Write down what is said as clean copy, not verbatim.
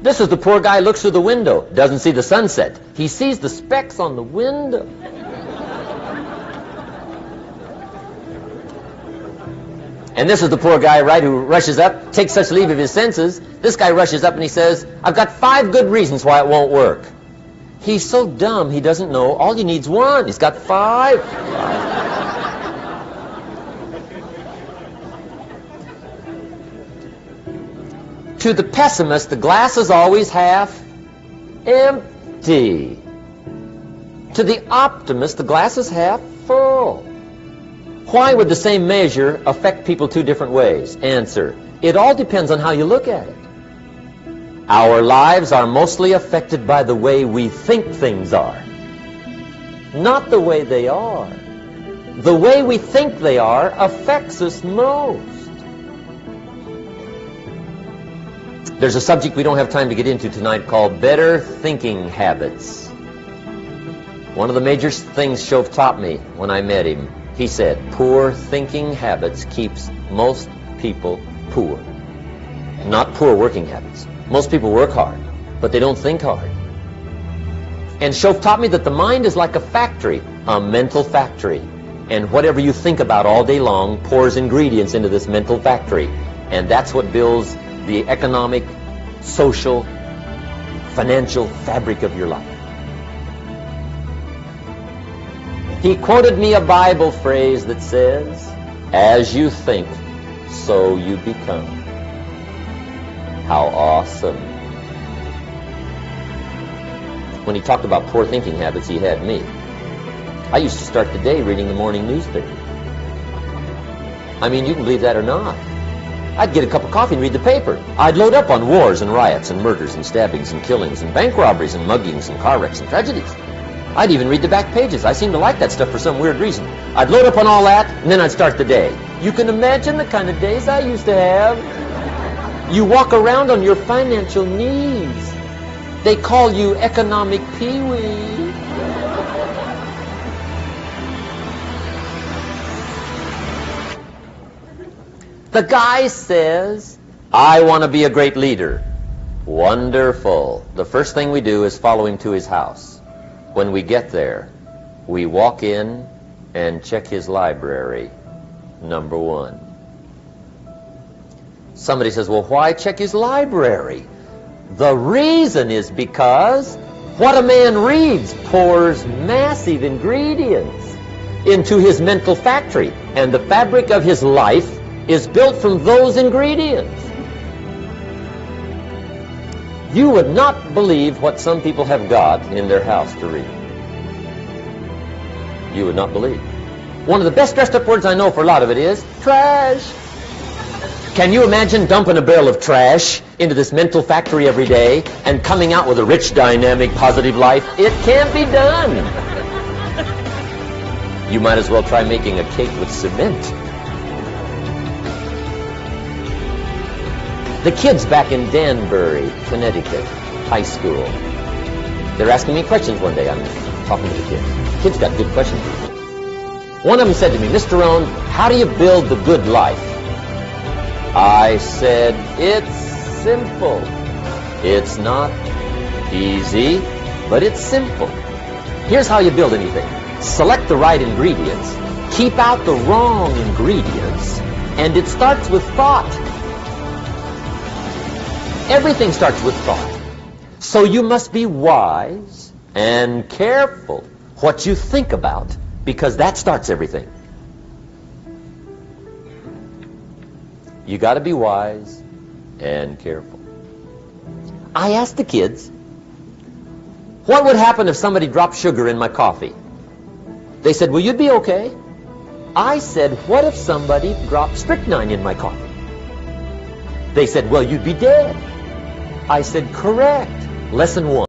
This is the poor guy who looks through the window, doesn't see the sunset. He sees the specks on the window. And this is the poor guy, right, who rushes up, takes such leave of his senses. This guy rushes up and he says, I've got 5 good reasons why it won't work. He's so dumb he doesn't know all you need's 1. He's got 5. To the pessimist, the glass is always half empty. To the optimist, the glass is half full. Why would the same measure affect people 2 different ways? Answer, it all depends on how you look at it. Our lives are mostly affected by the way we think things are, not the way they are. The way we think they are affects us most. There's a subject we don't have time to get into tonight called better thinking habits. One of the major things Shoaff taught me when I met him, he said, poor thinking habits keeps most people poor. Not poor working habits. Most people work hard, but they don't think hard. And Shoaff taught me that the mind is like a factory, a mental factory. And whatever you think about all day long pours ingredients into this mental factory. And that's what builds the economic, social, financial fabric of your life. He quoted me a Bible phrase that says, as you think, so you become. How awesome. When he talked about poor thinking habits, he had me. I used to start the day reading the morning newspaper. I mean, you can believe that or not. I'd get a cup of coffee and read the paper. I'd load up on wars and riots and murders and stabbings and killings and bank robberies and muggings and car wrecks and tragedies. I'd even read the back pages. I seem to like that stuff for some weird reason. I'd load up on all that, and then I'd start the day. You can imagine the kind of days I used to have. You walk around on your financial knees. They call you economic peewee. The guy says, I want to be a great leader. Wonderful. The first thing we do is follow him to his house. When we get there, we walk in and check his library, number 1. Somebody says, well, why check his library? The reason is because what a man reads pours massive ingredients into his mental factory, and the fabric of his life is built from those ingredients. You would not believe what some people have got in their house to read. You would not believe. One of the best dressed up words I know for a lot of it is trash. Can you imagine dumping a barrel of trash into this mental factory every day and coming out with a rich, dynamic, positive life? It can't be done. You might as well try making a cake with cement. The kids back in Danbury, Connecticut, high school, they're asking me questions one day. I'm talking to the kids. Kids got good questions for me. One of them said to me, Mr. Rohn, how do you build the good life? I said, it's simple. It's not easy, but it's simple. Here's how you build anything. Select the right ingredients, keep out the wrong ingredients, and it starts with thought. Everything starts with thought. So you must be wise and careful what you think about, because that starts everything. You got to be wise and careful. I asked the kids, what would happen if somebody dropped sugar in my coffee? They said, well, you'd be okay. I said, what if somebody dropped strychnine in my coffee? They said, well, you'd be dead. I said, correct. Lesson 1.